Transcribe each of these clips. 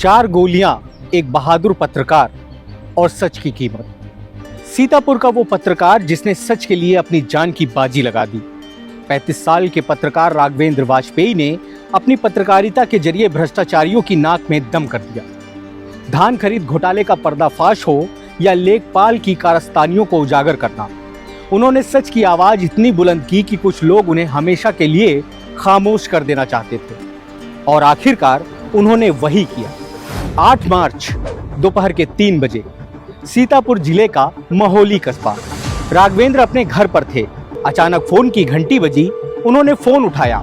4 गोलियां, एक बहादुर पत्रकार और सच की कीमत। सीतापुर का वो पत्रकार जिसने सच के लिए अपनी जान की बाजी लगा दी। 35 साल के पत्रकार राघवेंद्र वाजपेयी ने अपनी पत्रकारिता के जरिए भ्रष्टाचारियों की नाक में दम कर दिया। धान खरीद घोटाले का पर्दाफाश हो या लेखपाल की कारस्तानियों को उजागर करना, उन्होंने सच की आवाज इतनी बुलंद की कि कुछ लोग उन्हें हमेशा के लिए खामोश कर देना चाहते थे और आखिरकार उन्होंने वही किया। 8 मार्च दोपहर के 3 बजे सीतापुर जिले का महोली कस्बा। राघवेंद्र अपने घर पर थे। अचानक फोन की घंटी बजी। उन्होंने फोन उठाया,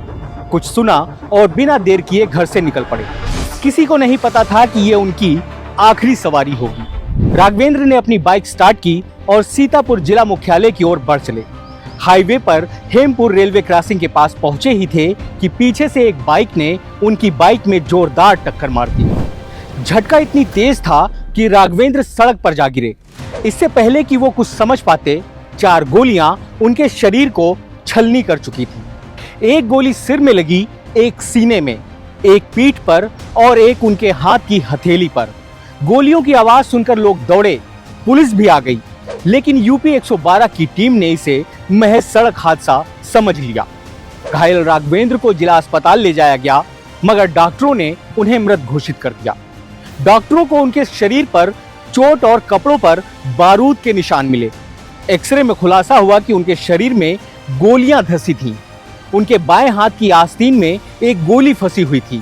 कुछ सुना और बिना देर किए घर से निकल पड़े। किसी को नहीं पता था कि ये उनकी आखिरी सवारी होगी। राघवेंद्र ने अपनी बाइक स्टार्ट की और सीतापुर जिला मुख्यालय की ओर बढ़ चले। हाईवे पर हेमपुर रेलवे क्रॉसिंग के पास पहुंचे ही थे कि पीछे से एक बाइक ने उनकी बाइक में जोरदार टक्कर मार दी। झटका इतनी तेज था कि राघवेंद्र सड़क पर जा गिरे। इससे पहले कि वो कुछ समझ पाते, 4 गोलियां उनके शरीर को छलनी कर चुकी थी। एक गोली सिर में लगी, एक सीने में, एक पीठ पर और एक उनके हाथ की हथेली पर। गोलियों की आवाज सुनकर लोग दौड़े। पुलिस भी आ गई, लेकिन यूपी 112 की टीम ने इसे महज सड़क हादसा समझ लिया। घायल राघवेंद्र को जिला अस्पताल ले जाया गया, मगर डॉक्टरों ने उन्हें मृत घोषित कर दिया। डॉक्टरों को उनके शरीर पर चोट और कपड़ों पर बारूद के निशान मिले। एक्सरे में खुलासा हुआ कि उनके शरीर में गोलियां धंसी थीं। उनके बाएं हाथ की आस्तीन में एक गोली फंसी हुई थी।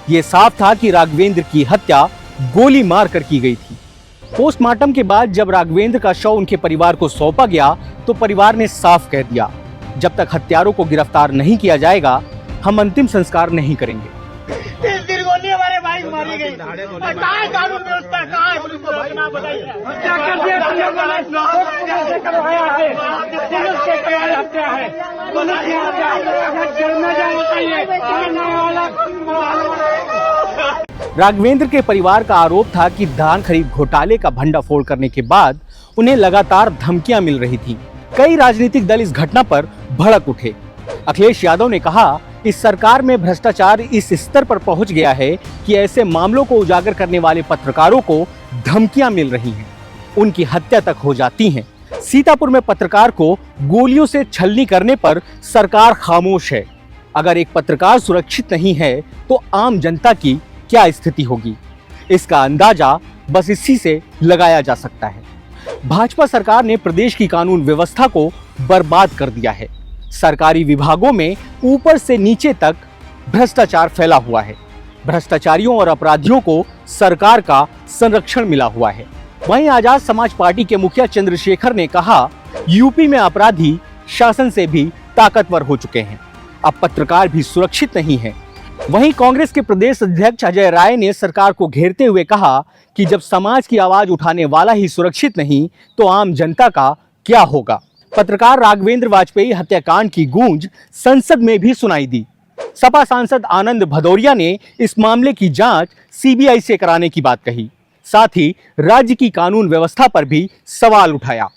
ये साफ था कि राघवेंद्र की हत्या गोली मारकर की गई थी। पोस्टमार्टम के बाद जब राघवेंद्र का शव उनके परिवार को सौंपा गया तो परिवार ने साफ कह दिया, जब तक हत्यारों को गिरफ्तार नहीं किया जाएगा, हम अंतिम संस्कार नहीं करेंगे। हमारे भाई मारी गई। कहाँ कानून व्यवस्था, कहाँ है पुलिस व्यवस्था, बताइए। क्या कर दिया कैसे करवाया है? पुलिस के करवाया हत्या है। पुलिस की हत्या राघवेंद्र के परिवार का आरोप था कि धान खरीद घोटाले का भंडाफोड़ करने के बाद उन्हें लगातार धमकियां मिल रही थी। कई राजनीतिक दल इस घटना पर भड़क उठे। अखिलेश यादव ने कहा, इस सरकार में भ्रष्टाचार इस स्तर पर पहुंच गया है कि ऐसे मामलों को उजागर करने वाले पत्रकारों को धमकियां मिल रही हैं, उनकी हत्या तक हो जाती हैं। सीतापुर में पत्रकार को गोलियों से छलनी करने पर सरकार खामोश है। अगर एक पत्रकार सुरक्षित नहीं है तो आम जनता की क्या स्थिति होगी, इसका अंदाजा बस इसी से लगाया जा सकता है। भाजपा सरकार ने प्रदेश की कानून व्यवस्था को बर्बाद कर दिया है। सरकारी विभागों में ऊपर से नीचे तक भ्रष्टाचार फैला हुआ है। भ्रष्टाचारियों और अपराधियों को सरकार का संरक्षण मिला हुआ है। वहीं आजाद समाज पार्टी के मुखिया चंद्रशेखर ने कहा, यूपी में अपराधी शासन से भी ताकतवर हो चुके हैं, अब पत्रकार भी सुरक्षित नहीं है। वहीं कांग्रेस के प्रदेश अध्यक्ष अजय राय ने सरकार को घेरते हुए कहा कि जब समाज की आवाज उठाने वाला ही सुरक्षित नहीं तो आम जनता का क्या होगा। पत्रकार राघवेंद्र वाजपेयी हत्याकांड की गूंज संसद में भी सुनाई दी। सपा सांसद आनंद भदौरिया ने इस मामले की जांच सीबीआई से कराने की बात कही। साथ ही राज्य की कानून व्यवस्था पर भी सवाल उठाया।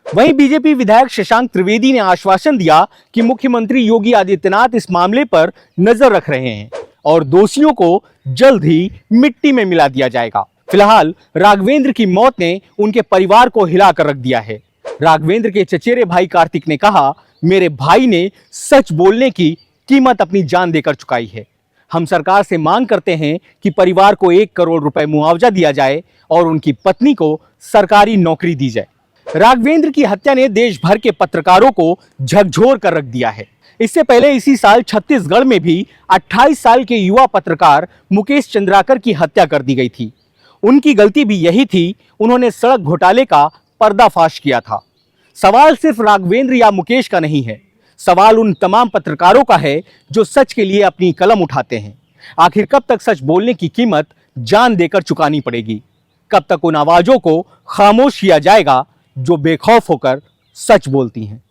वहीं बीजेपी विधायक शशांक त्रिवेदी ने आश्वासन दिया कि मुख्यमंत्री योगी आदित्यनाथ इस मामले पर नजर रख रहे हैं और दोषियों को जल्द ही मिट्टी में मिला दिया जाएगा। फिलहाल राघवेंद्र की मौत ने उनके परिवार को हिलाकर रख दिया है। राघवेंद्र के चचेरे भाई कार्तिक ने कहा, मेरे भाई ने सच बोलने की कीमत अपनी जान देकर चुकाई है। हम सरकार से मांग करते हैं कि परिवार को 1 करोड़ रुपए मुआवजा दिया जाए और उनकी पत्नी को सरकारी नौकरी दी जाए। राघवेंद्र की हत्या ने देश भर के पत्रकारों को झकझोर कर रख दिया है। इससे पहले इसी साल छत्तीसगढ़ में भी 28 साल के युवा पत्रकार मुकेश चंद्राकर की हत्या कर दी गई थी। उनकी गलती भी यही थी, उन्होंने सड़क घोटाले का पर्दाफाश किया था। सवाल सिर्फ राघवेंद्र या मुकेश का नहीं है, सवाल उन तमाम पत्रकारों का है जो सच के लिए अपनी कलम उठाते हैं। आखिर कब तक सच बोलने की कीमत जान देकर चुकानी पड़ेगी? कब तक उन आवाजों को खामोश किया जाएगा जो बेखौफ होकर सच बोलती हैं?